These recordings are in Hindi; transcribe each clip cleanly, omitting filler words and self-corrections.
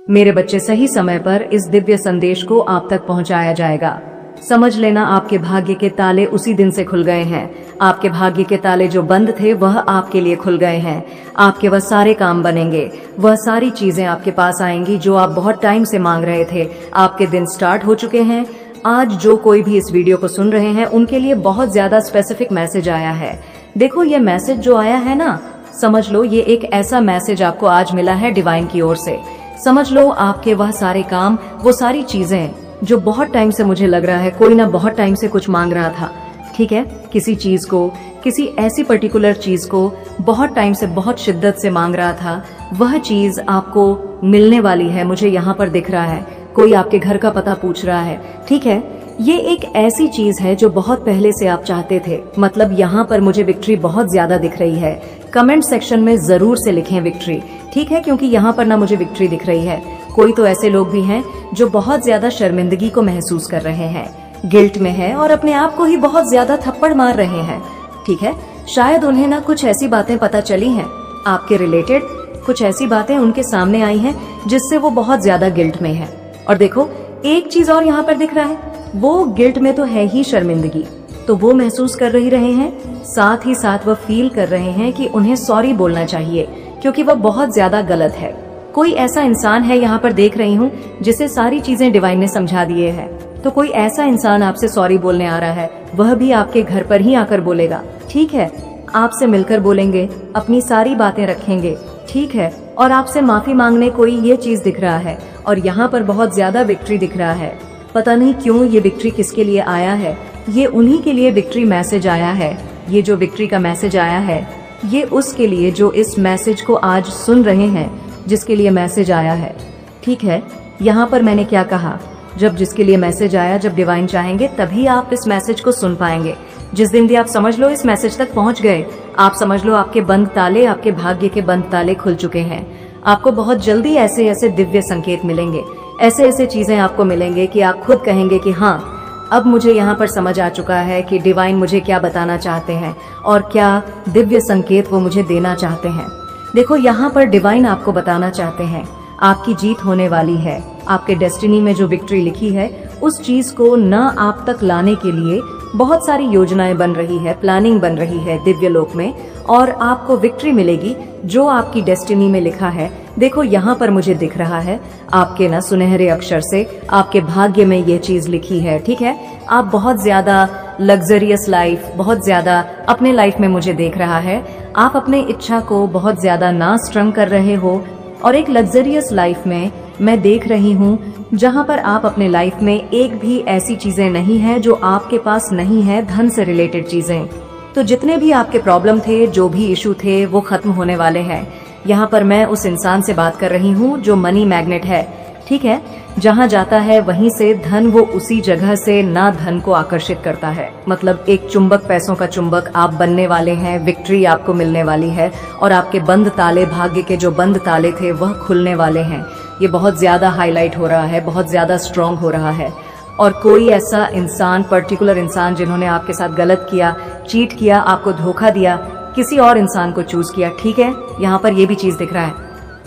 मेरे बच्चे, सही समय पर इस दिव्य संदेश को आप तक पहुंचाया जाएगा। समझ लेना, आपके भाग्य के ताले उसी दिन से खुल गए हैं। आपके भाग्य के ताले जो बंद थे वह आपके लिए खुल गए हैं। आपके वह सारे काम बनेंगे, वह सारी चीजें आपके पास आएंगी जो आप बहुत टाइम से मांग रहे थे। आपके दिन स्टार्ट हो चुके हैं। आज जो कोई भी इस वीडियो को सुन रहे हैं उनके लिए बहुत ज्यादा स्पेसिफिक मैसेज आया है। देखो, ये मैसेज जो आया है ना, समझ लो ये एक ऐसा मैसेज आपको आज मिला है डिवाइन की ओर से। समझ लो आपके वह सारे काम, वो सारी चीजें जो बहुत टाइम से, मुझे लग रहा है कोई ना बहुत टाइम से कुछ मांग रहा था, ठीक है, किसी चीज को, किसी ऐसी पर्टिकुलर चीज को बहुत टाइम से, बहुत शिद्दत से मांग रहा था, वह चीज आपको मिलने वाली है। मुझे यहाँ पर दिख रहा है कोई आपके घर का पता पूछ रहा है, ठीक है। ये एक ऐसी चीज है जो बहुत पहले से आप चाहते थे। मतलब यहाँ पर मुझे विक्ट्री बहुत ज्यादा दिख रही है। कमेंट सेक्शन में जरूर से लिखें विक्ट्री, ठीक है, क्योंकि यहाँ पर ना मुझे विक्ट्री दिख रही है। कोई तो ऐसे लोग भी हैं जो बहुत ज्यादा शर्मिंदगी को महसूस कर रहे हैं, गिल्ट में है और अपने आप को ही बहुत ज्यादा थप्पड़ मार रहे हैं, ठीक है। शायद उन्हें ना कुछ ऐसी बातें पता चली हैं आपके रिलेटेड, कुछ ऐसी बातें उनके सामने आई हैं जिससे वो बहुत ज्यादा गिल्ट में है। और देखो, एक चीज और यहाँ पर दिख रहा है, वो गिल्ट में तो है ही शर्मिंदगी, तो वो महसूस कर रहे हैं, साथ ही साथ वह फील कर रहे हैं कि उन्हें सॉरी बोलना चाहिए क्योंकि वह बहुत ज्यादा गलत है। कोई ऐसा इंसान है, यहाँ पर देख रही हूँ, जिसे सारी चीजें डिवाइन ने समझा दिए हैं। तो कोई ऐसा इंसान आपसे सॉरी बोलने आ रहा है, वह भी आपके घर पर ही आकर बोलेगा, ठीक है। आपसे मिलकर बोलेंगे, अपनी सारी बातें रखेंगे, ठीक है, और आपसे माफी मांगने कोई ये चीज दिख रहा है। और यहाँ पर बहुत ज्यादा विक्ट्री दिख रहा है। पता नहीं क्यों ये विक्ट्री किसके लिए आया है, ये उन्हीं के लिए विक्ट्री मैसेज आया है। ये जो विक्ट्री का मैसेज आया है, ये उसके लिए जो इस मैसेज को आज सुन रहे हैं, जिसके लिए मैसेज आया है, ठीक है। यहाँ पर मैंने क्या कहा, जब जिसके लिए मैसेज आया, जब डिवाइन चाहेंगे तभी आप इस मैसेज को सुन पाएंगे। जिस दिन भी आप समझ लो इस मैसेज तक पहुंच गए, आप समझ लो आपके बंद ताले, आपके भाग्य के बंद ताले खुल चुके हैं। आपको बहुत जल्दी ऐसे ऐसे दिव्य संकेत मिलेंगे, ऐसे ऐसे चीजें आपको मिलेंगे कि आप खुद कहेंगे कि हाँ, अब मुझे यहाँ पर समझ आ चुका है कि डिवाइन मुझे क्या बताना चाहते हैं और क्या दिव्य संकेत वो मुझे देना चाहते हैं। देखो, यहाँ पर डिवाइन आपको बताना चाहते हैं आपकी जीत होने वाली है। आपके डेस्टिनी में जो विक्ट्री लिखी है, उस चीज को न आप तक लाने के लिए बहुत सारी योजनाएं बन रही है, प्लानिंग बन रही है दिव्य लोक में, और आपको विक्ट्री मिलेगी जो आपकी डेस्टिनी में लिखा है। देखो, यहाँ पर मुझे दिख रहा है आपके ना सुनहरे अक्षर से आपके भाग्य में ये चीज लिखी है, ठीक है। आप बहुत ज्यादा लग्जरियस लाइफ, बहुत ज्यादा अपने लाइफ में मुझे देख रहा है। आप अपने इच्छा को बहुत ज्यादा ना स्ट्रंग कर रहे हो, और एक लग्जरियस लाइफ में मैं देख रही हूँ जहाँ पर आप अपने लाइफ में एक भी ऐसी चीजें नहीं है जो आपके पास नहीं है, धन से रिलेटेड चीजें। तो जितने भी आपके प्रॉब्लम थे, जो भी इशू थे, वो खत्म होने वाले हैं। यहाँ पर मैं उस इंसान से बात कर रही हूँ जो मनी मैग्नेट है, ठीक है। जहाँ जाता है वहीं से धन, वो उसी जगह से ना धन को आकर्षित करता है। मतलब एक चुंबक, पैसों का चुंबक आप बनने वाले हैं। विक्ट्री आपको मिलने वाली है और आपके बंद ताले, भाग्य के जो बंद ताले थे, वह खुलने वाले हैं। ये बहुत ज्यादा हाईलाइट हो रहा है, बहुत ज्यादा स्ट्रांग हो रहा है। और कोई ऐसा इंसान, पर्टिकुलर इंसान जिन्होंने आपके साथ गलत किया, चीट किया, आपको धोखा दिया, किसी और इंसान को चूज किया, ठीक है। यहाँ पर ये भी चीज दिख रहा है,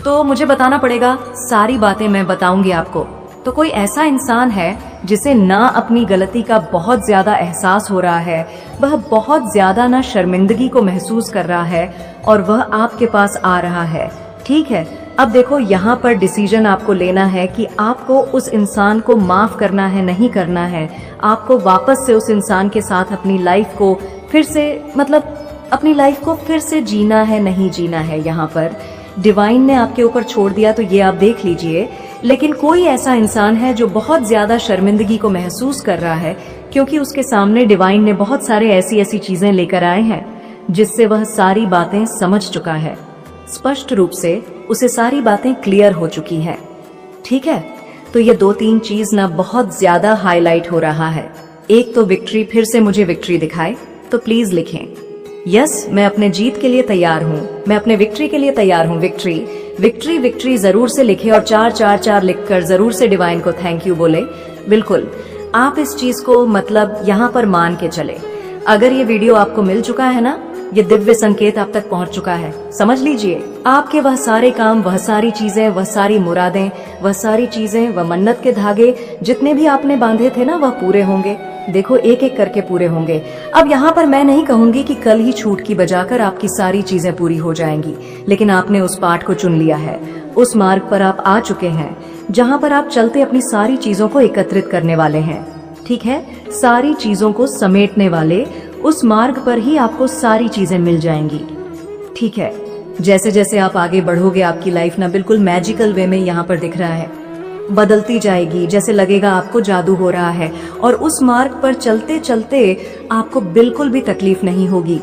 तो मुझे बताना पड़ेगा, सारी बातें मैं बताऊंगी आपको। तो कोई ऐसा इंसान है जिसे ना अपनी गलती का बहुत ज्यादा एहसास हो रहा है, वह बहुत ज्यादा ना शर्मिंदगी को महसूस कर रहा है और वह आपके पास आ रहा है, ठीक है। अब देखो, यहाँ पर डिसीजन आपको लेना है कि आपको उस इंसान को माफ करना है, नहीं करना है। आपको वापस से उस इंसान के साथ अपनी लाइफ को फिर से, मतलब अपनी लाइफ को फिर से जीना है, नहीं जीना है। यहाँ पर डिवाइन ने आपके ऊपर छोड़ दिया, तो ये आप देख लीजिए। लेकिन कोई ऐसा इंसान है जो बहुत ज्यादा शर्मिंदगी को महसूस कर रहा है, क्योंकि उसके सामने डिवाइन ने बहुत सारे ऐसी ऐसी चीजें लेकर आए हैं जिससे वह सारी बातें समझ चुका है। स्पष्ट रूप से उसे सारी बातें क्लियर हो चुकी है, ठीक है। तो ये 2-3 चीज ना बहुत ज्यादा हाईलाइट हो रहा है। एक तो विक्ट्री, फिर से मुझे विक्ट्री दिखाए तो प्लीज लिखें यस, मैं अपने जीत के लिए तैयार हूँ, मैं अपने विक्ट्री के लिए तैयार हूँ। विक्ट्री विक्ट्री विक्ट्री जरूर से लिखे और 444 लिखकर जरूर से डिवाइन को थैंक यू बोले। बिल्कुल, आप इस चीज को मतलब यहाँ पर मान के चले। अगर ये वीडियो आपको मिल चुका है ना, ये दिव्य संकेत आप तक पहुंच चुका है। समझ लीजिए, आपके वह सारे काम, वह सारी चीजें, वह सारी मुरादें, वह सारी चीजें, वह मन्नत के धागे जितने भी आपने बांधे थे ना, वह पूरे होंगे। देखो, एक एक करके पूरे होंगे। अब यहाँ पर मैं नहीं कहूंगी कि कल ही छूटकी बजाकर आपकी सारी चीजें पूरी हो जाएंगी, लेकिन आपने उस पाठ को चुन लिया है, उस मार्ग पर आप आ चुके हैं जहाँ पर आप चलते अपनी सारी चीजों को एकत्रित करने वाले हैं। ठीक है, सारी चीजों को समेटने वाले उस मार्ग पर ही आपको सारी चीजें मिल जाएंगी। ठीक है, जैसे जैसे आप आगे बढ़ोगे आपकी लाइफ ना बिल्कुल मैजिकल वे में यहाँ पर दिख रहा है, बदलती जाएगी, जैसे लगेगा आपको जादू हो रहा है। और उस मार्ग पर चलते चलते आपको बिल्कुल भी तकलीफ नहीं होगी,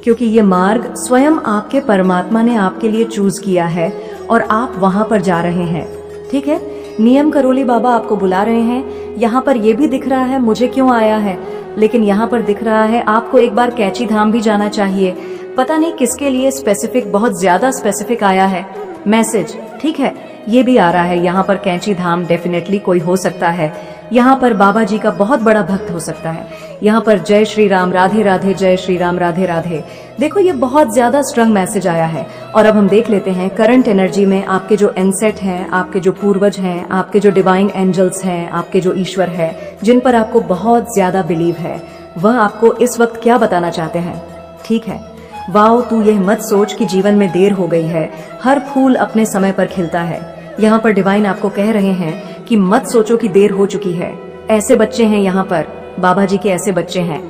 क्योंकि ये मार्ग स्वयं आपके परमात्मा ने आपके लिए चूज किया है और आप वहां पर जा रहे हैं। ठीक है, नियम करोली बाबा आपको बुला रहे हैं। यहाँ पर ये भी दिख रहा है मुझे क्यों आया है, लेकिन यहाँ पर दिख रहा है आपको एक बार कैची धाम भी जाना चाहिए। पता नहीं किसके लिए स्पेसिफिक, बहुत ज्यादा स्पेसिफिक आया है मैसेज। ठीक है, ये भी आ रहा है यहाँ पर कैंची धाम, डेफिनेटली कोई हो सकता है यहाँ पर बाबा जी का बहुत बड़ा भक्त हो सकता है। यहाँ पर जय श्री राम, राधे राधे, जय श्री राम, राधे राधे। देखो, ये बहुत ज्यादा स्ट्रॉन्ग मैसेज आया है। और अब हम देख लेते हैं करंट एनर्जी में आपके जो एनसेट हैं, आपके जो पूर्वज हैं, आपके जो डिवाइन एंजल्स हैं, आपके जो ईश्वर है, जिन पर आपको बहुत ज्यादा बिलीव है, वह आपको इस वक्त क्या बताना चाहते हैं। ठीक है, वाओ, तू यह मत सोच कि जीवन में देर हो गई है, हर फूल अपने समय पर खिलता है। यहाँ पर डिवाइन आपको कह रहे हैं कि मत सोचो कि देर हो चुकी है। ऐसे बच्चे हैं यहाँ पर, बाबा जी के ऐसे बच्चे हैं।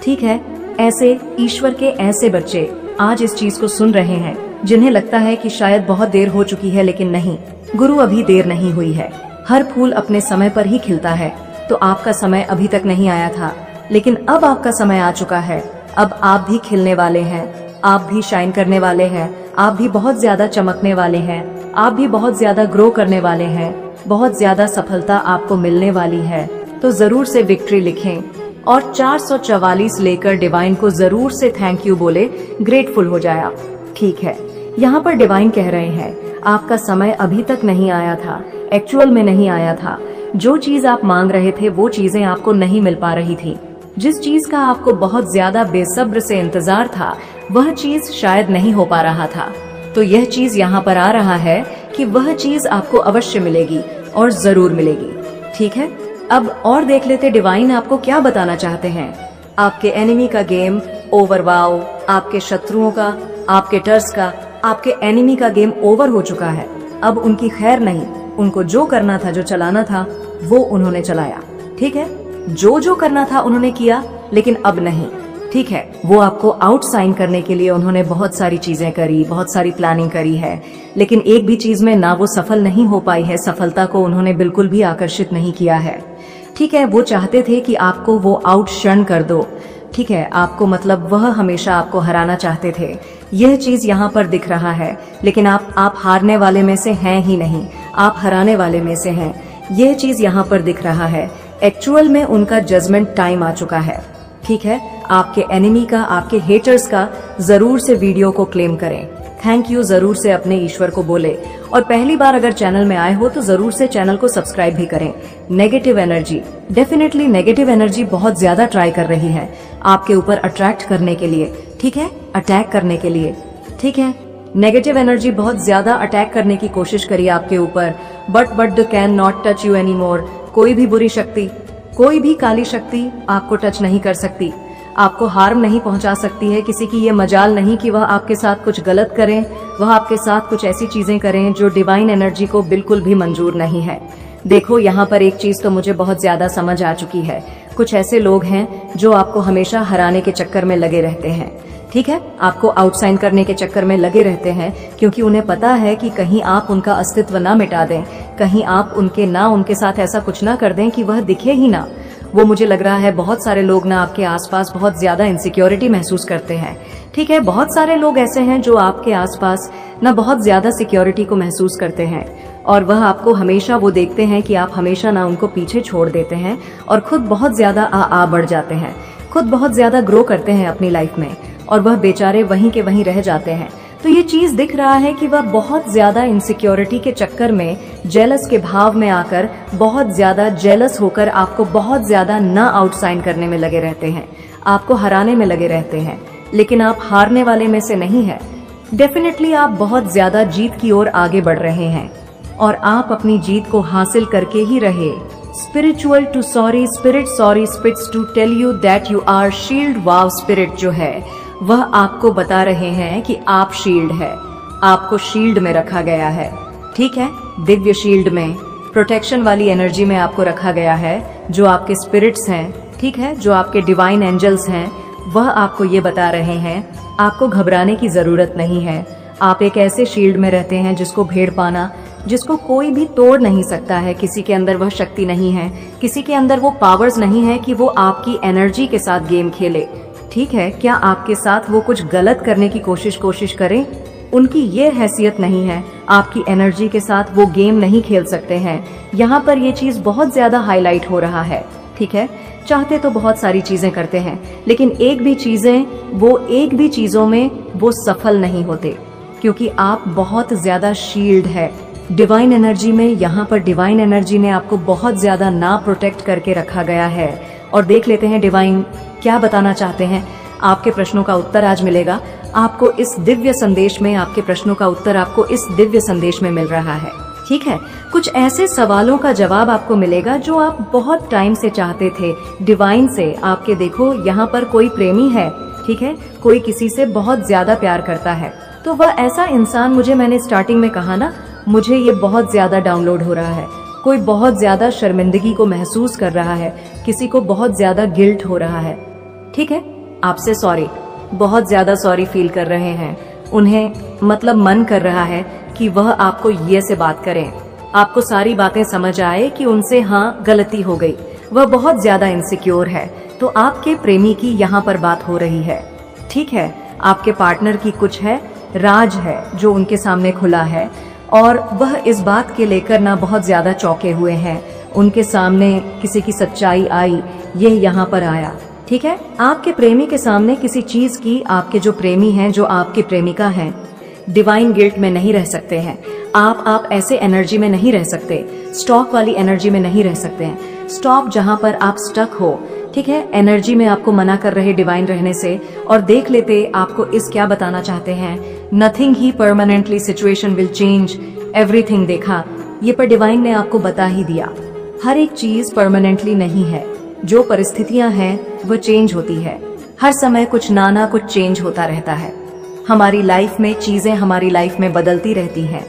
ठीक है, ऐसे ईश्वर के ऐसे बच्चे आज इस चीज को सुन रहे हैं, जिन्हें लगता है कि शायद बहुत देर हो चुकी है, लेकिन नहीं गुरु, अभी देर नहीं हुई है। हर फूल अपने समय पर ही खिलता है। तो आपका समय अभी तक नहीं आया था, लेकिन अब आपका समय आ चुका है। अब आप भी खिलने वाले हैं, आप भी शाइन करने वाले हैं, आप भी बहुत ज्यादा चमकने वाले हैं, आप भी बहुत ज्यादा ग्रो करने वाले हैं, बहुत ज्यादा सफलता आपको मिलने वाली है। तो जरूर से विक्ट्री लिखें और 444 लेकर डिवाइन को जरूर से थैंक यू बोले, ग्रेटफुल हो जाए आप। ठीक है, यहाँ पर डिवाइन कह रहे हैं आपका समय अभी तक नहीं आया था, एक्चुअल में नहीं आया था। जो चीज आप मांग रहे थे वो चीजें आपको नहीं मिल पा रही थी। जिस चीज का आपको बहुत ज्यादा बेसब्र से इंतजार था, वह चीज शायद नहीं हो पा रहा था। तो यह चीज यहाँ पर आ रहा है कि वह चीज आपको अवश्य मिलेगी और जरूर मिलेगी। ठीक है, अब और देख लेते डिवाइन आपको क्या बताना चाहते हैं। आपके एनिमी का गेम ओवर। वाओ, आपके शत्रुओं का, आपके टर्स का, आपके एनिमी का गेम ओवर हो चुका है। अब उनकी खैर नहीं, उनको जो करना था, जो चलाना था, वो उन्होंने चलाया। ठीक है, जो करना था उन्होंने किया, लेकिन अब नहीं। ठीक है, वो आपको आउटसाइन करने के लिए उन्होंने बहुत सारी चीजें करी, बहुत सारी प्लानिंग करी है, लेकिन एक भी चीज में ना वो सफल नहीं हो पाई है। सफलता को उन्होंने बिल्कुल भी आकर्षित नहीं किया है। ठीक है, वो चाहते थे कि आपको वो आउटशन कर दो। ठीक है, आपको मतलब वह हमेशा आपको हराना चाहते थे। यह चीज यहाँ पर दिख रहा है, लेकिन आप हारने वाले में से हैं ही नहीं, आप हराने वाले में से हैं। यह चीज यहाँ पर दिख रहा है। एक्चुअल में उनका जजमेंट टाइम आ चुका है। ठीक है, आपके एनिमी का, आपके हेटर्स का जरूर से वीडियो को क्लेम करें, थैंक यू जरूर से अपने ईश्वर को बोले। और पहली बार अगर चैनल में आए हो तो जरूर से चैनल को सब्सक्राइब भी करें। Negative energy, definitely negative energy बहुत ज्यादा ट्राई कर रही है आपके ऊपर अट्रैक्ट करने के लिए। ठीक है, अटैक करने के लिए। ठीक है, नेगेटिव एनर्जी बहुत ज्यादा अटैक करने की कोशिश करी आपके ऊपर, but can not touch you any more. कोई भी बुरी शक्ति, कोई भी काली शक्ति आपको टच नहीं कर सकती, आपको हार्म नहीं पहुंचा सकती है। किसी की ये मजाल नहीं कि वह आपके साथ कुछ गलत करें, वह आपके साथ कुछ ऐसी चीजें करें जो डिवाइन एनर्जी को बिल्कुल भी मंजूर नहीं है। देखो, यहाँ पर एक चीज तो मुझे बहुत ज्यादा समझ आ चुकी है। कुछ ऐसे लोग हैं जो आपको हमेशा हराने के चक्कर में लगे रहते हैं। ठीक है, आपको आउटसाइन करने के चक्कर में लगे रहते हैं, क्योंकि उन्हें पता है कि कहीं आप उनका अस्तित्व ना मिटा दें, कहीं आप उनके साथ ऐसा कुछ ना कर दें कि वह दिखे ही ना। वो मुझे लग रहा है बहुत सारे लोग ना आपके आसपास बहुत ज्यादा इनसिक्योरिटी महसूस करते हैं। ठीक है, बहुत सारे लोग ऐसे हैं जो आपके आसपास ना बहुत ज्यादा सिक्योरिटी को महसूस करते हैं, और वह आपको हमेशा वो देखते हैं कि आप हमेशा ना उनको पीछे छोड़ देते हैं और खुद बहुत ज्यादा बढ़ जाते हैं, खुद बहुत ज्यादा ग्रो करते हैं अपनी लाइफ में, और वह बेचारे वहीं के वहीं रह जाते हैं। तो ये चीज दिख रहा है कि वह बहुत ज्यादा इनसिक्योरिटी के चक्कर में, जेलस के भाव में आकर, बहुत ज्यादा जेलस होकर आपको बहुत ज्यादा ना आउटसाइन करने में लगे रहते हैं, आपको हराने में लगे रहते हैं। लेकिन आप हारने वाले में से नहीं है। डेफिनेटली आप बहुत ज्यादा जीत की ओर आगे बढ़ रहे हैं और आप अपनी जीत को हासिल करके ही रहे। Spiritual to sorry spirit sorry spirits to tell you that you are shield. Wow spirit जो है वह आपको बता रहे हैं कि आप शील्ड है, आपको शील्ड में रखा गया है। ठीक है, दिव्य शील्ड में, प्रोटेक्शन वाली एनर्जी में आपको रखा गया है। जो आपके स्पिरिट्स हैं, ठीक है, जो आपके डिवाइन एंजल्स हैं, वह आपको ये बता रहे हैं आपको घबराने की जरूरत नहीं है। आप एक ऐसे शील्ड में रहते हैं जिसको भेड़ पाना, जिसको कोई भी तोड़ नहीं सकता है। किसी के अंदर वह शक्ति नहीं है, किसी के अंदर वो पावर्स नहीं है कि वो आपकी एनर्जी के साथ गेम खेले। ठीक है, क्या आपके साथ वो कुछ गलत करने की कोशिश करें? उनकी ये हैसियत नहीं है। आपकी एनर्जी के साथ वो गेम नहीं खेल सकते हैं। यहाँ पर ये चीज बहुत ज्यादा हाईलाइट हो रहा है। ठीक है, चाहते तो बहुत सारी चीजें करते हैं, लेकिन एक भी चीजों में वो सफल नहीं होते, क्योंकि आप बहुत ज्यादा शील्ड है डिवाइन एनर्जी में। यहाँ पर डिवाइन एनर्जी ने आपको बहुत ज्यादा ना प्रोटेक्ट करके रखा गया है। और देख लेते हैं डिवाइन क्या बताना चाहते हैं। आपके प्रश्नों का उत्तर आज मिलेगा आपको इस दिव्य संदेश में। आपके प्रश्नों का उत्तर आपको इस दिव्य संदेश में मिल रहा है। ठीक है, कुछ ऐसे सवालों का जवाब आपको मिलेगा जो आप बहुत टाइम से चाहते थे डिवाइन से। आपके देखो यहाँ पर कोई प्रेमी है, ठीक है, कोई किसी से बहुत ज्यादा प्यार करता है, तो वह ऐसा इंसान, मैंने स्टार्टिंग में कहा ना, मुझे ये बहुत ज्यादा डाउनलोड हो रहा है। कोई बहुत ज्यादा शर्मिंदगी को महसूस कर रहा है, किसी को बहुत ज्यादा गिल्ट हो रहा है। ठीक है, आपसे सॉरी, बहुत ज्यादा सॉरी फील कर रहे हैं। उन्हें मतलब मन कर रहा है कि वह आपको ये से बात करें, आपको सारी बातें समझ आए कि उनसे हाँ गलती हो गई। वह बहुत ज्यादा इनसिक्योर है, तो आपके प्रेमी की यहाँ पर बात हो रही है। ठीक है, आपके पार्टनर की कुछ है, राज है जो उनके सामने खुला है, और वह इस बात के लेकर ना बहुत ज्यादा चौंके हुए हैं। उनके सामने किसी की सच्चाई आई, यह यहाँ पर आया। ठीक है, आपके प्रेमी के सामने किसी चीज की, आपके जो प्रेमी हैं, जो आपकी प्रेमिका हैं, डिवाइन गिल्ट में नहीं रह सकते हैं। आप ऐसे एनर्जी में नहीं रह सकते, स्टॉक वाली एनर्जी में नहीं रह सकते हैं। स्टॉप जहां पर आप स्टक हो, ठीक है, एनर्जी में आपको मना कर रहे डिवाइन रहने से। और देख लेते आपको इस क्या बताना चाहते हैं। Nothing he permanently, situation will change everything. देखा, ये पर डिवाइन ने आपको बता ही दिया, हर एक चीज परमानेंटली नहीं है। जो परिस्थितियां हैं वो चेंज होती है, हर समय कुछ ना कुछ चेंज होता रहता है। हमारी लाइफ में चीजें हमारी लाइफ में बदलती रहती हैं।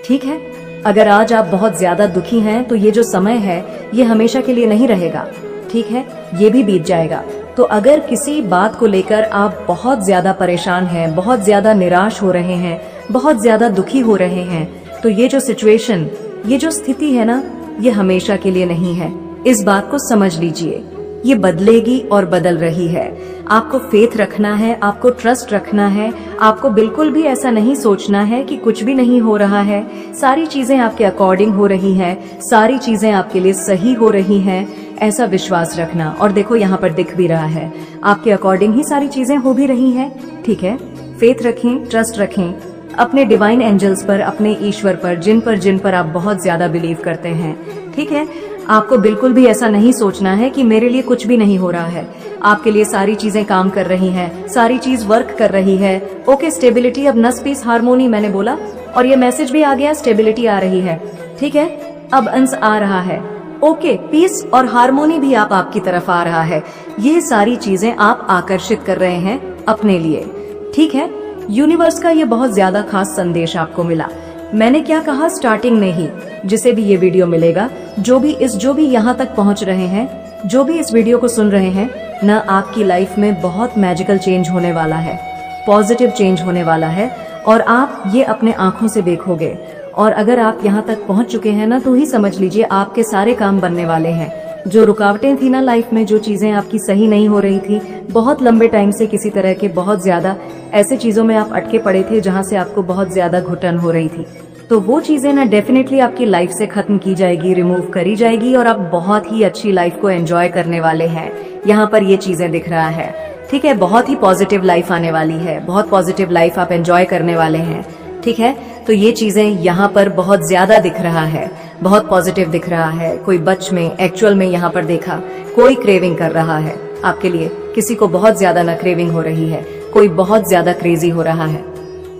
ठीक है, अगर आज आप बहुत ज्यादा दुखी हैं तो ये जो समय है ये हमेशा के लिए नहीं रहेगा। ठीक है, ये भी बीत जाएगा। तो अगर किसी बात को लेकर आप बहुत ज्यादा परेशान हैं, बहुत ज्यादा निराश हो रहे हैं, बहुत ज्यादा दुखी हो रहे हैं, तो ये जो सिचुएशन, ये जो स्थिति है ना, ये हमेशा के लिए नहीं है। इस बात को समझ लीजिए, ये बदलेगी और बदल रही है। आपको फेथ रखना है, आपको ट्रस्ट रखना है। आपको बिल्कुल भी ऐसा नहीं सोचना है कि कुछ भी नहीं हो रहा है। सारी चीजें आपके अकॉर्डिंग हो रही हैं, सारी चीजें आपके लिए सही हो रही हैं, ऐसा विश्वास रखना। और देखो यहाँ पर दिख भी रहा है, आपके अकॉर्डिंग ही सारी चीजें हो भी रही हैं। ठीक है, फेथ रखें, ट्रस्ट रखें अपने डिवाइन एंजल्स पर, अपने ईश्वर पर, जिन पर आप बहुत ज्यादा बिलीव करते हैं। ठीक है, आपको बिल्कुल भी ऐसा नहीं सोचना है कि मेरे लिए कुछ भी नहीं हो रहा है। आपके लिए सारी चीजें काम कर रही हैं, सारी चीज वर्क कर रही है। ओके, स्टेबिलिटी, अब नस पीस हार्मोनी मैंने बोला, और ये मैसेज भी आ गया, स्टेबिलिटी आ रही है। ठीक है, अब अंश आ रहा है। ओके, पीस और हार्मोनी भी आपकी तरफ आ रहा है। ये सारी चीजें आप आकर्षित कर रहे हैं अपने लिए। ठीक है, यूनिवर्स का ये बहुत ज्यादा खास संदेश आपको मिला। मैंने क्या कहा स्टार्टिंग में ही, जिसे भी ये वीडियो मिलेगा, जो भी यहाँ तक पहुँच रहे हैं, जो भी इस वीडियो को सुन रहे हैं ना, आपकी लाइफ में बहुत मैजिकल चेंज होने वाला है, पॉजिटिव चेंज होने वाला है, और आप ये अपने आंखों से देखोगे। और अगर आप यहाँ तक पहुँच चुके हैं ना, तो ही समझ लीजिए आपके सारे काम बनने वाले हैं। जो रुकावटें थी ना लाइफ में, जो चीजें आपकी सही नहीं हो रही थी, बहुत लंबे टाइम से किसी तरह के बहुत ज्यादा ऐसे चीजों में आप अटके पड़े थे जहां से आपको बहुत ज्यादा घुटन हो रही थी, तो वो चीजें ना डेफिनेटली आपकी लाइफ से खत्म की जाएगी, रिमूव करी जाएगी, और आप बहुत ही अच्छी लाइफ को एंजॉय करने वाले हैं। यहाँ पर ये चीजें दिख रहा है। ठीक है, बहुत ही पॉजिटिव लाइफ आने वाली है, बहुत पॉजिटिव लाइफ आप एंजॉय करने वाले हैं। ठीक है, तो ये चीजें यहाँ पर बहुत ज्यादा दिख रहा है, बहुत पॉजिटिव दिख रहा है। कोई बच में, एक्चुअल में यहाँ पर देखा, कोई क्रेविंग कर रहा है आपके लिए, किसी को बहुत ज्यादा ना क्रेविंग हो रही है, कोई बहुत ज्यादा क्रेजी हो रहा है।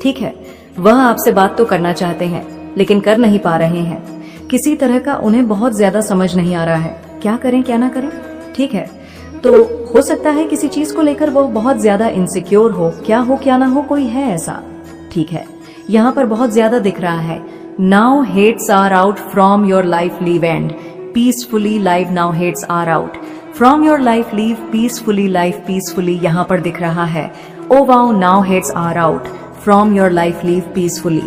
ठीक है, वह आपसे बात तो करना चाहते हैं लेकिन कर नहीं पा रहे हैं। किसी तरह का उन्हें बहुत ज्यादा समझ नहीं आ रहा है, क्या करें क्या ना करें। ठीक है, तो हो सकता है किसी चीज को लेकर वो बहुत ज्यादा इनसिक्योर हो, क्या ना हो, कोई है ऐसा। ठीक है, यहाँ पर बहुत ज्यादा दिख रहा है, now hates are out from your life, leave and peacefully, live now hates are out from your life, leave peacefully, life peacefully, यहाँ पर दिख रहा है oh wow, now hates are out from your life, leave peacefully.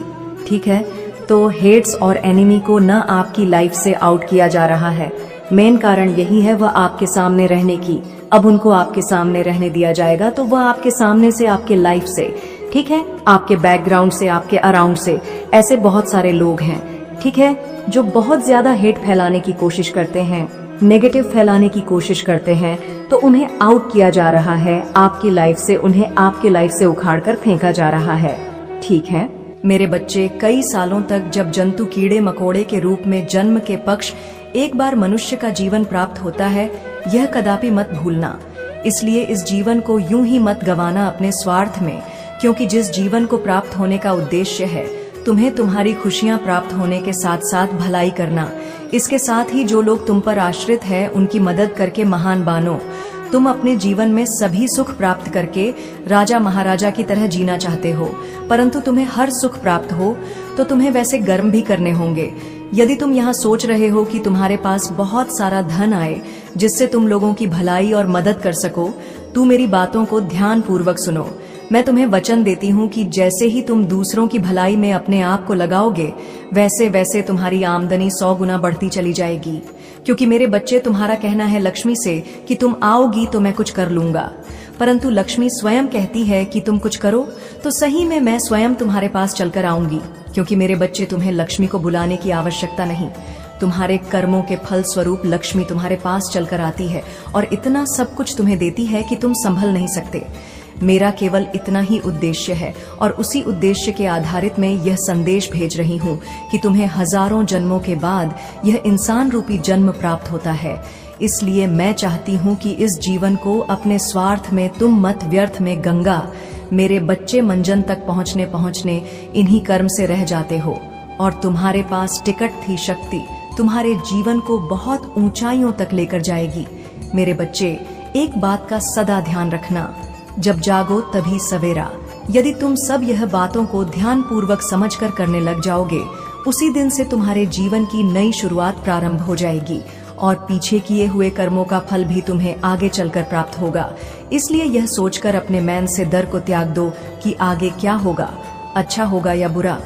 ठीक है, तो हेट्स और एनिमी को न आपकी लाइफ से आउट किया जा रहा है। मेन कारण यही है वह आपके सामने रहने की। अब उनको आपके सामने रहने दिया जाएगा तो वह आपके सामने से, आपके लाइफ से, ठीक है, आपके बैकग्राउंड से, आपके अराउंड से, ऐसे बहुत सारे लोग हैं, ठीक है, जो बहुत ज्यादा हेट फैलाने की कोशिश करते हैं, नेगेटिव फैलाने की कोशिश करते हैं। तो उन्हें आउट किया जा रहा है आपकी लाइफ से, उन्हें आपकी लाइफ से उखाड़कर फेंका जा रहा है। ठीक है मेरे बच्चे, कई सालों तक जब जंतु कीड़े मकोड़े के रूप में जन्म के पक्ष एक बार मनुष्य का जीवन प्राप्त होता है, यह कदापि मत भूलना। इसलिए इस जीवन को यूं ही मत गंवाना अपने स्वार्थ में, क्योंकि जिस जीवन को प्राप्त होने का उद्देश्य है तुम्हें तुम्हारी खुशियां प्राप्त होने के साथ साथ भलाई करना। इसके साथ ही जो लोग तुम पर आश्रित है उनकी मदद करके महान बनो। तुम अपने जीवन में सभी सुख प्राप्त करके राजा महाराजा की तरह जीना चाहते हो, परंतु तुम्हें हर सुख प्राप्त हो तो तुम्हें वैसे कर्म भी करने होंगे। यदि तुम यहाँ सोच रहे हो कि तुम्हारे पास बहुत सारा धन आए जिससे तुम लोगों की भलाई और मदद कर सको, तू मेरी बातों को ध्यान पूर्वक सुनो। मैं तुम्हें वचन देती हूँ कि जैसे ही तुम दूसरों की भलाई में अपने आप को लगाओगे, वैसे वैसे तुम्हारी आमदनी 100 गुना बढ़ती चली जाएगी। क्योंकि मेरे बच्चे, तुम्हारा कहना है लक्ष्मी से कि तुम आओगी तो मैं कुछ कर लूंगा, परंतु लक्ष्मी स्वयं कहती है कि तुम कुछ करो तो सही में मैं स्वयं तुम्हारे पास चलकर आऊंगी। क्योंकि मेरे बच्चे, तुम्हें लक्ष्मी को बुलाने की आवश्यकता नहीं, तुम्हारे कर्मों के फल स्वरूप लक्ष्मी तुम्हारे पास चलकर आती है और इतना सब कुछ तुम्हें देती है कि तुम संभल नहीं सकते। मेरा केवल इतना ही उद्देश्य है और उसी उद्देश्य के आधारित मैं यह संदेश भेज रही हूँ कि तुम्हें हजारों जन्मों के बाद यह इंसान रूपी जन्म प्राप्त होता है। इसलिए मैं चाहती हूँ कि इस जीवन को अपने स्वार्थ में तुम मत व्यर्थ में गंगा। मेरे बच्चे, मंजन तक पहुँचने पहुँचने इन्हीं कर्म से रह जाते हो और तुम्हारे पास टिकट थी शक्ति, तुम्हारे जीवन को बहुत ऊंचाइयों तक लेकर जाएगी। मेरे बच्चे, एक बात का सदा ध्यान रखना, जब जागो तभी सवेरा। यदि तुम सब यह बातों को ध्यान पूर्वक समझकर करने लग जाओगे, उसी दिन से तुम्हारे जीवन की नई शुरुआत प्रारंभ हो जाएगी और पीछे किए हुए कर्मों का फल भी तुम्हें आगे चलकर प्राप्त होगा। इसलिए यह सोचकर अपने मन से डर को त्याग दो कि आगे क्या होगा, अच्छा होगा या बुरा।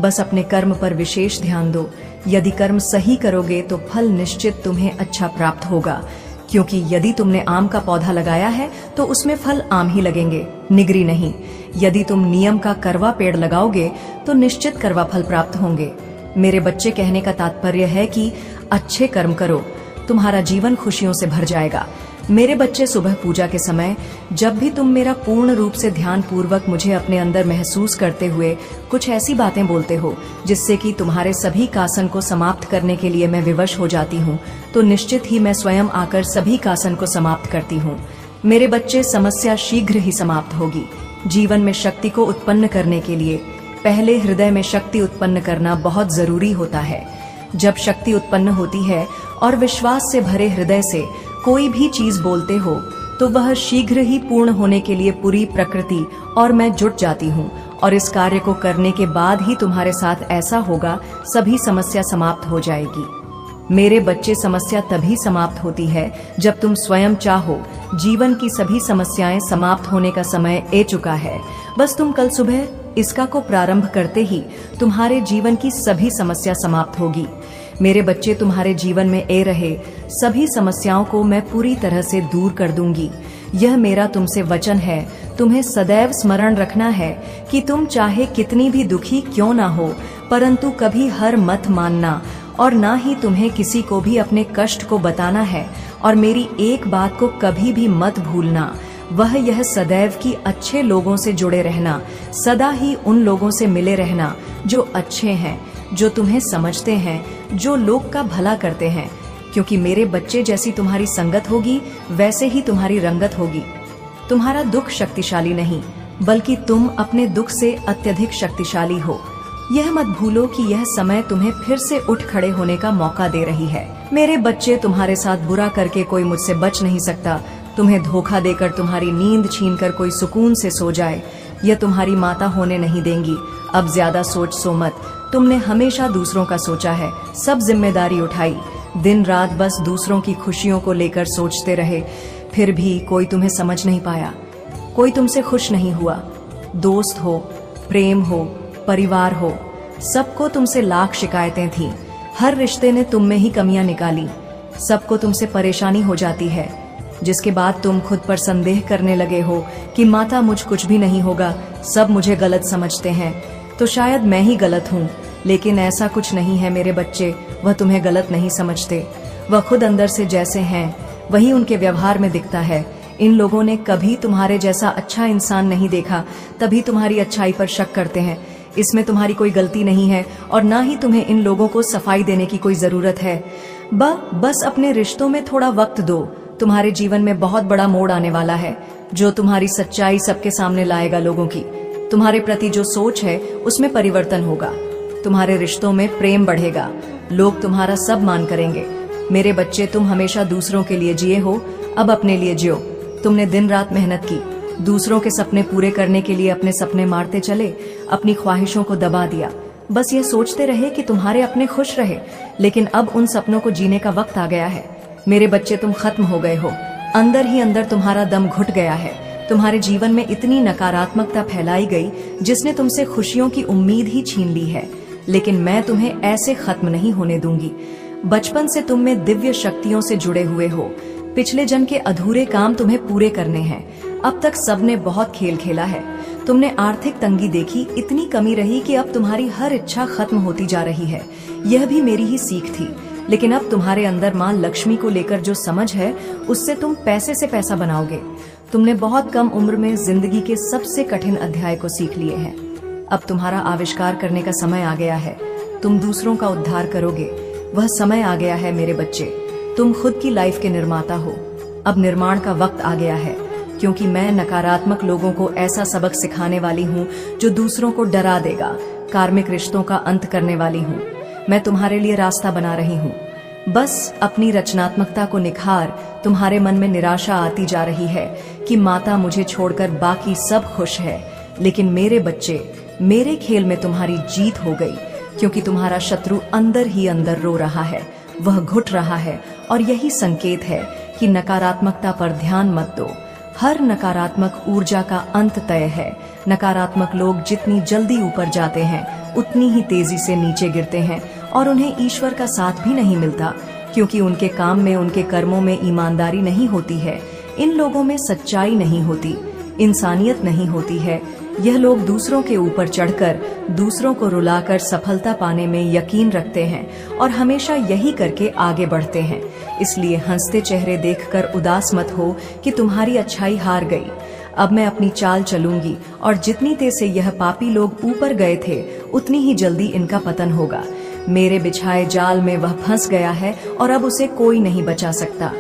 बस अपने कर्म पर विशेष ध्यान दो। यदि कर्म सही करोगे तो फल निश्चित तुम्हें अच्छा प्राप्त होगा। क्योंकि यदि तुमने आम का पौधा लगाया है तो उसमें फल आम ही लगेंगे, निगरी नहीं। यदि तुम नियम का करवा पेड़ लगाओगे तो निश्चित करवा फल प्राप्त होंगे। मेरे बच्चे, कहने का तात्पर्य है कि अच्छे कर्म करो, तुम्हारा जीवन खुशियों से भर जाएगा। मेरे बच्चे, सुबह पूजा के समय जब भी तुम मेरा पूर्ण रूप से ध्यान पूर्वक मुझे अपने अंदर महसूस करते हुए कुछ ऐसी बातें बोलते हो जिससे कि तुम्हारे सभी कासन को समाप्त करने के लिए मैं विवश हो जाती हूँ, तो निश्चित ही मैं स्वयं आकर सभी कासन को समाप्त करती हूँ। मेरे बच्चे, समस्या शीघ्र ही समाप्त होगी। जीवन में शक्ति को उत्पन्न करने के लिए पहले हृदय में शक्ति उत्पन्न करना बहुत जरूरी होता है। जब शक्ति उत्पन्न होती है और विश्वास से भरे हृदय से कोई भी चीज बोलते हो तो वह शीघ्र ही पूर्ण होने के लिए पूरी प्रकृति और मैं जुट जाती हूँ और इस कार्य को करने के बाद ही तुम्हारे साथ ऐसा होगा, सभी समस्या समाप्त हो जाएगी। मेरे बच्चे, समस्या तभी समाप्त होती है जब तुम स्वयं चाहो। जीवन की सभी समस्याएं समाप्त होने का समय आ चुका है। बस तुम कल सुबह इसका को प्रारंभ करते ही तुम्हारे जीवन की सभी समस्या समाप्त होगी। मेरे बच्चे, तुम्हारे जीवन में आ रहे सभी समस्याओं को मैं पूरी तरह से दूर कर दूंगी। यह मेरा तुमसे वचन है। तुम्हें सदैव स्मरण रखना है कि तुम चाहे कितनी भी दुखी क्यों ना हो, परंतु कभी हार मत मानना और ना ही तुम्हें किसी को भी अपने कष्ट को बताना है। और मेरी एक बात को कभी भी मत भूलना, वह यह सदैव कि अच्छे लोगों से जुड़े रहना, सदा ही उन लोगों से मिले रहना जो अच्छे हैं, जो तुम्हें समझते हैं, जो लोग का भला करते हैं। क्योंकि मेरे बच्चे, जैसी तुम्हारी संगत होगी वैसे ही तुम्हारी रंगत होगी। तुम्हारा दुख शक्तिशाली नहीं, बल्कि तुम अपने दुख से अत्यधिक शक्तिशाली हो। यह मत भूलो कि यह समय तुम्हें फिर से उठ खड़े होने का मौका दे रही है। मेरे बच्चे, तुम्हारे साथ बुरा करके कोई मुझसे बच नहीं सकता। तुम्हें धोखा देकर तुम्हारी नींद छीनकर कोई सुकून से सो जाए, यह तुम्हारी माता होने नहीं देंगी। अब ज्यादा सोच मत। तुमने हमेशा दूसरों का सोचा है, सब जिम्मेदारी उठाई, दिन रात बस दूसरों की खुशियों को लेकर सोचते रहे, फिर भी कोई तुम्हें समझ नहीं पाया, कोई तुमसे खुश नहीं हुआ। दोस्त हो, प्रेम हो, परिवार हो, सबको तुमसे लाख शिकायतें थीं। हर रिश्ते ने तुम में ही कमियां निकाली। सबको तुमसे परेशानी हो जाती है, जिसके बाद तुम खुद पर संदेह करने लगे हो कि माता मुझ कुछ भी नहीं होगा, सब मुझे गलत समझते हैं, तो शायद मैं ही गलत हूँ। लेकिन ऐसा कुछ नहीं है मेरे बच्चे, वह तुम्हें गलत नहीं समझते। वह खुद अंदर से जैसे हैं वही उनके व्यवहार में दिखता है। इन लोगों ने कभी तुम्हारे जैसा अच्छा इंसान नहीं देखा, तभी तुम्हारी अच्छाई पर शक करते हैं। इसमें तुम्हारी कोई गलती नहीं है और ना ही तुम्हें इन लोगों को सफाई देने की कोई जरूरत है। बस अपने रिश्तों में थोड़ा वक्त दो। तुम्हारे जीवन में बहुत बड़ा मोड़ आने वाला है, जो तुम्हारी सच्चाई सबके सामने लाएगा। लोगों की तुम्हारे प्रति जो सोच है उसमें परिवर्तन होगा। तुम्हारे रिश्तों में प्रेम बढ़ेगा, लोग तुम्हारा सब मान करेंगे। मेरे बच्चे, तुम हमेशा दूसरों के लिए जिए हो, अब अपने लिए जियो। तुमने दिन रात मेहनत की, दूसरों के सपने पूरे करने के लिए अपने सपने मारते चले, अपनी ख्वाहिशों को दबा दिया। बस ये सोचते रहे कि तुम्हारे अपने खुश रहे, लेकिन अब उन सपनों को जीने का वक्त आ गया है। मेरे बच्चे, तुम खत्म हो गए हो। अंदर ही अंदर तुम्हारा दम घुट गया है। तुम्हारे जीवन में इतनी नकारात्मकता फैलाई गई जिसने तुमसे खुशियों की उम्मीद ही छीन ली है। लेकिन मैं तुम्हें ऐसे खत्म नहीं होने दूंगी। बचपन से तुम में दिव्य शक्तियों से जुड़े हुए हो। पिछले जन्म के अधूरे काम तुम्हें पूरे करने हैं। अब तक सबने बहुत खेल खेला है। तुमने आर्थिक तंगी देखी, इतनी कमी रही कि अब तुम्हारी हर इच्छा खत्म होती जा रही है। यह भी मेरी ही सीख थी। लेकिन अब तुम्हारे अंदर मां लक्ष्मी को लेकर जो समझ है, उससे तुम पैसे से पैसा बनाओगे। तुमने बहुत कम उम्र में जिंदगी के सबसे कठिन अध्याय को सीख लिए हैं। अब तुम्हारा आविष्कार करने का समय आ गया है। तुम दूसरों का उद्धार करोगे। वह समय आ गया है मेरे बच्चे। तुम खुद की लाइफ के निर्माता हो। अब निर्माण का वक्त आ गया है, क्योंकि मैं नकारात्मक लोगों को ऐसा सबक सिखाने वाली हूँ जो दूसरों को डरा देगा। कार्मिक रिश्तों का अंत करने वाली हूँ। मैं तुम्हारे लिए रास्ता बना रही हूँ। बस अपनी रचनात्मकता को निखार। तुम्हारे मन में निराशा आती जा रही है कि माता मुझे छोड़कर बाकी सब खुश है। लेकिन मेरे बच्चे, मेरे खेल में तुम्हारी जीत हो गई, क्योंकि तुम्हारा शत्रु अंदर ही अंदर रो रहा है। वह घुट रहा है और यही संकेत है कि नकारात्मकता पर ध्यान मत दो। हर नकारात्मक ऊर्जा का अंत तय है। नकारात्मक लोग जितनी जल्दी ऊपर जाते हैं, उतनी ही तेजी से नीचे गिरते हैं और उन्हें ईश्वर का साथ भी नहीं मिलता, क्योंकि उनके काम में, उनके कर्मों में ईमानदारी नहीं होती है। इन लोगों में सच्चाई नहीं होती, इंसानियत नहीं होती है। यह लोग दूसरों के ऊपर चढ़कर, दूसरों को रुलाकर सफलता पाने में यकीन रखते हैं और हमेशा यही करके आगे बढ़ते हैं। इसलिए हंसते चेहरे देखकर उदास मत हो कि तुम्हारी अच्छाई हार गई। अब मैं अपनी चाल चलूंगी और जितनी तेज से यह पापी लोग ऊपर गए थे, उतनी ही जल्दी इनका पतन होगा। मेरे बिछाए जाल में वह फंस गया है और अब उसे कोई नहीं बचा सकता।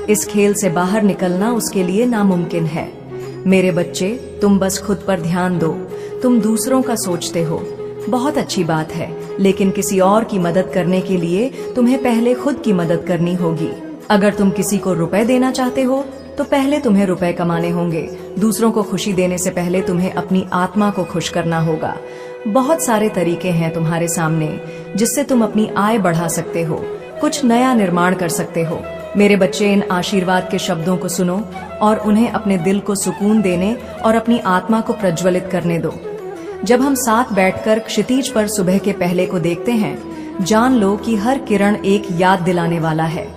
इस खेल से बाहर निकलना उसके लिए नामुमकिन है। मेरे बच्चे, तुम बस खुद पर ध्यान दो। तुम दूसरों का सोचते हो, बहुत अच्छी बात है, लेकिन किसी और की मदद करने के लिए तुम्हें पहले खुद की मदद करनी होगी। अगर तुम किसी को रुपए देना चाहते हो तो पहले तुम्हें रुपए कमाने होंगे। दूसरों को खुशी देने से पहले तुम्हें अपनी आत्मा को खुश करना होगा। बहुत सारे तरीके हैं तुम्हारे सामने जिससे तुम अपनी आय बढ़ा सकते हो, कुछ नया निर्माण कर सकते हो। मेरे बच्चे, इन आशीर्वाद के शब्दों को सुनो और उन्हें अपने दिल को सुकून देने और अपनी आत्मा को प्रज्वलित करने दो। जब हम साथ बैठकर क्षितिज पर सुबह के पहले को देखते हैं, जान लो कि हर किरण एक याद दिलाने वाला है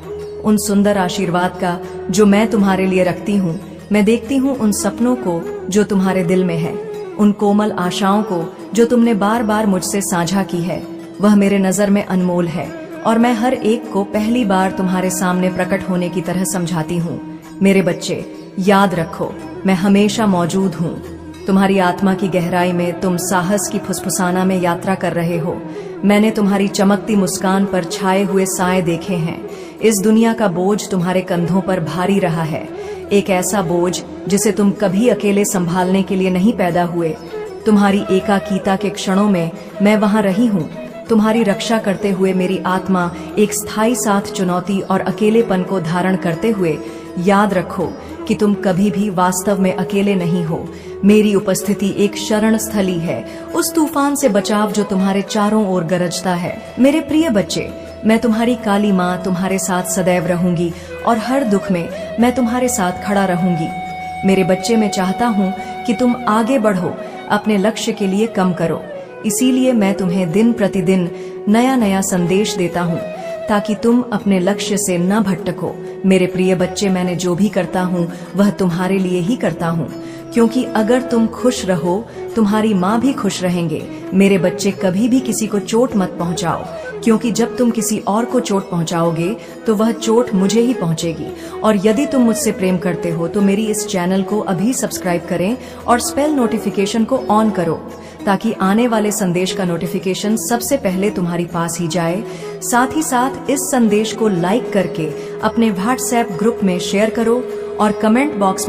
उन सुंदर आशीर्वाद का जो मैं तुम्हारे लिए रखती हूँ। मैं देखती हूँ उन सपनों को जो तुम्हारे दिल में है, उन कोमल आशाओं को जो तुमने बार बार मुझसे साझा की है। वह मेरे नजर में अनमोल है और मैं हर एक को पहली बार तुम्हारे सामने प्रकट होने की तरह समझाती हूँ। मेरे बच्चे, याद रखो, मैं हमेशा मौजूद हूँ। तुम्हारी आत्मा की गहराई में तुम साहस की फुसफुसाना में यात्रा कर रहे हो। मैंने तुम्हारी चमकती मुस्कान पर छाए हुए साए देखे हैं। इस दुनिया का बोझ तुम्हारे कंधों पर भारी रहा है, एक ऐसा बोझ जिसे तुम कभी अकेले संभालने के लिए नहीं पैदा हुए। तुम्हारी एकाकीता के क्षणों में मैं वहां रही हूँ। तुम्हारी रक्षा करते हुए मेरी आत्मा एक स्थायी साथ चुनौती और अकेलेपन को धारण करते हुए याद रखो कि तुम कभी भी वास्तव में अकेले नहीं हो। मेरी उपस्थिति एक शरण स्थली है, उस तूफान से बचाव जो तुम्हारे चारों ओर गरजता है। मेरे प्रिय बच्चे, मैं तुम्हारी काली माँ तुम्हारे साथ सदैव रहूंगी और हर दुख में मैं तुम्हारे साथ खड़ा रहूंगी। मेरे बच्चे, मैं चाहता हूँ कि तुम आगे बढ़ो, अपने लक्ष्य के लिए कम करो। इसीलिए मैं तुम्हें दिन प्रतिदिन नया नया संदेश देता हूँ ताकि तुम अपने लक्ष्य से न भटको। मेरे प्रिय बच्चे, मैंने जो भी करता हूँ वह तुम्हारे लिए ही करता हूँ, क्योंकि अगर तुम खुश रहो तुम्हारी माँ भी खुश रहेंगे। मेरे बच्चे, कभी भी किसी को चोट मत पहुँचाओ, क्योंकि जब तुम किसी और को चोट पहुँचाओगे तो वह चोट मुझे ही पहुँचेगी। और यदि तुम मुझसे प्रेम करते हो तो मेरी इस चैनल को अभी सब्सक्राइब करें और स्पेल नोटिफिकेशन को ऑन करो ताकि आने वाले संदेश का नोटिफिकेशन सबसे पहले तुम्हारी पास ही जाए। साथ ही साथ इस संदेश को लाइक करके अपने व्हाट्सएप ग्रुप में शेयर करो और कमेंट बॉक्स